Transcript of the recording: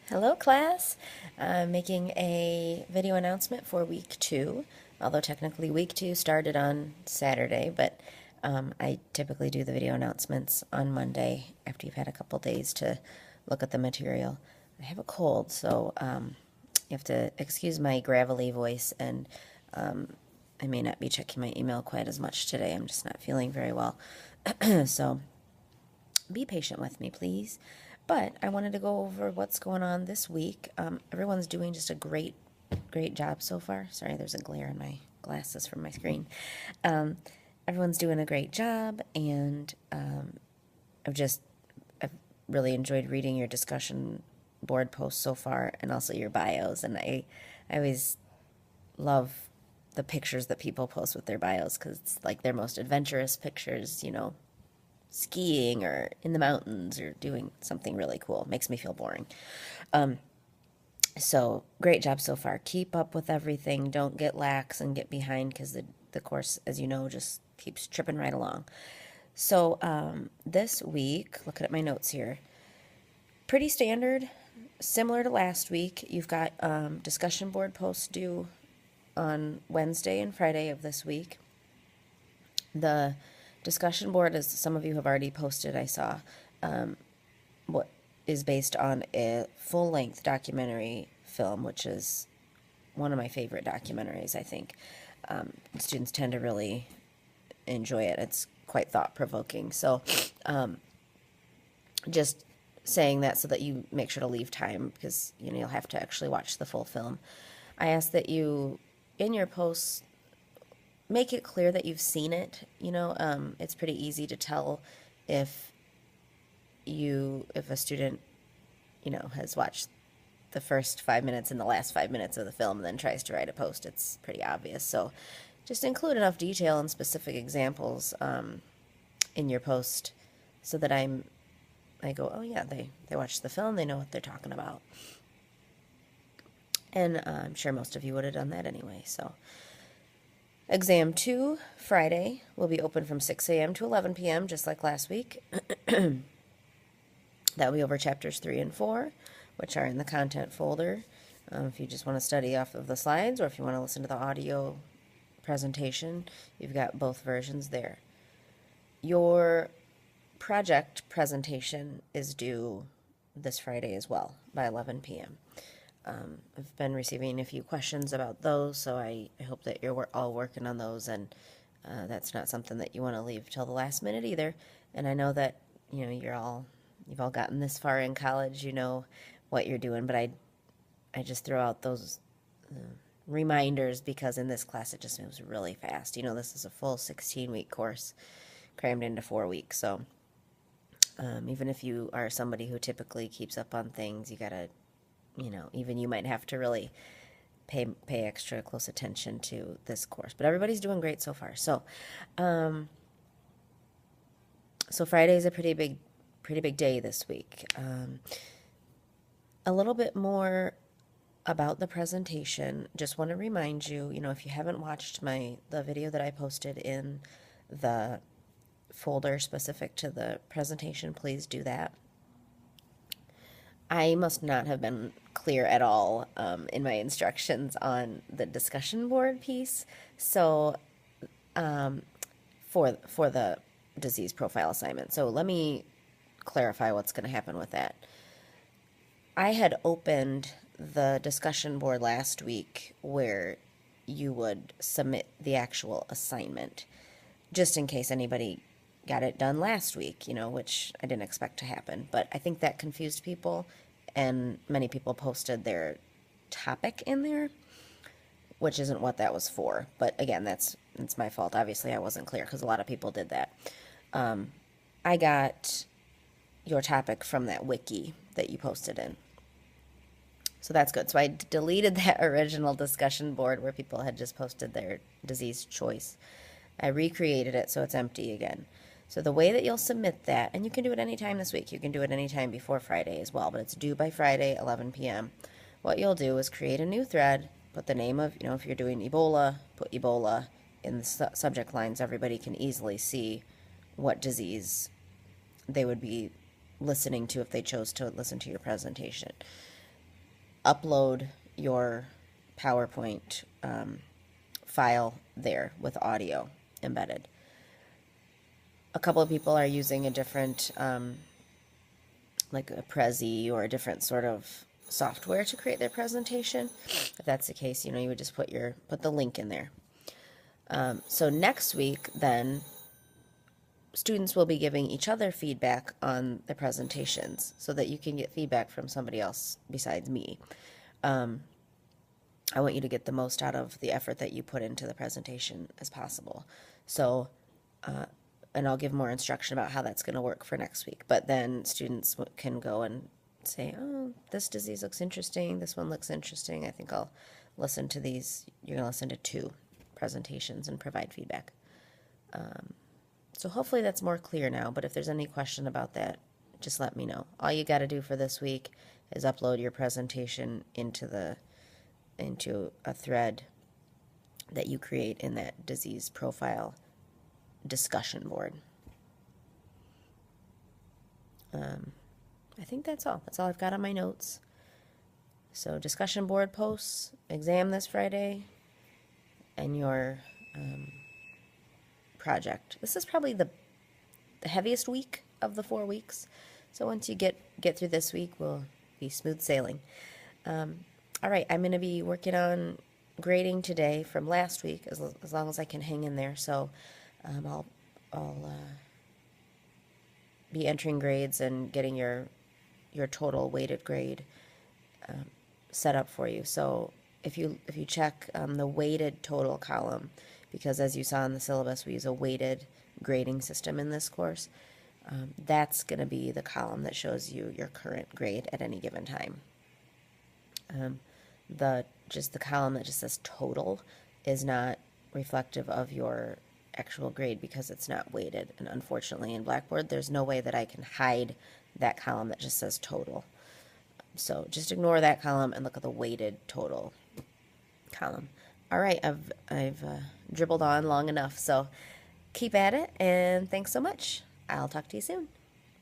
Hello, class. I'm making a video announcement for week 2, although technically week 2 started on Saturday, but I typically do the video announcements on Monday after you've had a couple days to look at the material. I have a cold, so you have to excuse my gravelly voice, and I may not be checking my email quite as much today. I'm just not feeling very well. So be patient with me, please. But I wanted to go over what's going on this week. Everyone's doing just a great job so far. Sorry, there's a glare in my glasses from my screen. Everyone's doing a great job, and I've really enjoyed reading your discussion board posts so far, and also your bios. And I always love the pictures that people post with their bios because it's like their most adventurous pictures, skiing or in the mountains or doing something really cool. Makes me feel boring. So great job so far. Keep up with everything. Don't get lax and get behind because the course, as you know, just keeps tripping right along. So this week, looking at my notes here, pretty standard, similar to last week. You've got discussion board posts due on Wednesday and Friday of this week. The discussion board, as some of you have already posted, I saw, what is based on a full-length documentary film, which is one of my favorite documentaries, I think. Students tend to really enjoy it. It's quite thought-provoking. So just saying that so that you make sure to leave time because you'll have to actually watch the full film. I ask that you, in your posts, make it clear that you've seen it. It's pretty easy to tell if a student, has watched the first 5 minutes and the last 5 minutes of the film and then tries to write a post. It's pretty obvious. So just include enough detail and specific examples in your post so that I go, oh yeah, they watched the film, they know what they're talking about. And I'm sure most of you would have done that anyway, so. Exam 2, Friday, will be open from 6 a.m. to 11 p.m., just like last week. That will be over chapters 3 and 4, which are in the content folder. If you just want to study off of the slides or if you want to listen to the audio presentation, you've got both versions there. Your project presentation is due this Friday as well, by 11 p.m. I've been receiving a few questions about those, so I hope that you're all working on those, and that's not something that you want to leave till the last minute either. And I know that you've all gotten this far in college, you know what you're doing, but I just throw out those reminders because in this class it just moves really fast. This is a full 16-week course crammed into 4 weeks, so even if you are somebody who typically keeps up on things, you gotta even you might have to really pay extra close attention to this course. But everybody's doing great so far. So, so Friday is a pretty big day this week. A little bit more about the presentation. Just want to remind you, if you haven't watched the video that I posted in the folder specific to the presentation, please do that. I must not have been clear at all in my instructions on the discussion board piece. So for the disease profile assignment. So let me clarify what's going to happen with that. I had opened the discussion board last week where you would submit the actual assignment, just in case anybody got it done last week, which I didn't expect to happen. But I think that confused people, and many people posted their topic in there, which isn't what that was for. But again, it's my fault. Obviously, I wasn't clear because a lot of people did that. I got your topic from that wiki that you posted in. So that's good. So I deleted that original discussion board where people had just posted their disease choice. I recreated it so it's empty again. So the way that you'll submit that, and you can do it anytime this week, you can do it anytime before Friday as well, but it's due by Friday, 11 p.m. What you'll do is create a new thread, put the name of, if you're doing Ebola, put Ebola in the subject lines. Everybody can easily see what disease they would be listening to if they chose to listen to your presentation. upload your PowerPoint file there with audio embedded. A couple of people are using a different, like a Prezi or a different sort of software to create their presentation. If that's the case, you would just put the link in there. So next week, then, students will be giving each other feedback on the presentations so that you can get feedback from somebody else besides me. I want you to get the most out of the effort that you put into the presentation as possible. So, and I'll give more instruction about how that's going to work for next week. But then students can go and say, oh, this disease looks interesting. This one looks interesting. I think I'll listen to these. You're going to listen to 2 presentations and provide feedback. So hopefully that's more clear now. But if there's any question about that, just let me know. All you got to do for this week is upload your presentation into a thread that you create in that disease profile discussion board. I think that's all. That's all I've got on my notes. So discussion board posts, exam this Friday, and your project. This is probably the heaviest week of the 4 weeks. So once you get through this week, we'll be smooth sailing. All right, I'm going to be working on grading today from last week, as long as I can hang in there. So I'll be entering grades and getting your total weighted grade set up for you. So if you check the weighted total column, because as you saw in the syllabus, we use a weighted grading system in this course, that's going to be the column that shows you your current grade at any given time. The column that just says total is not reflective of your actual grade because it's not weighted. And unfortunately in Blackboard, there's no way that I can hide that column that just says total. So just ignore that column and look at the weighted total column. All right, I've dribbled on long enough, so keep at it, and thanks so much. I'll talk to you soon.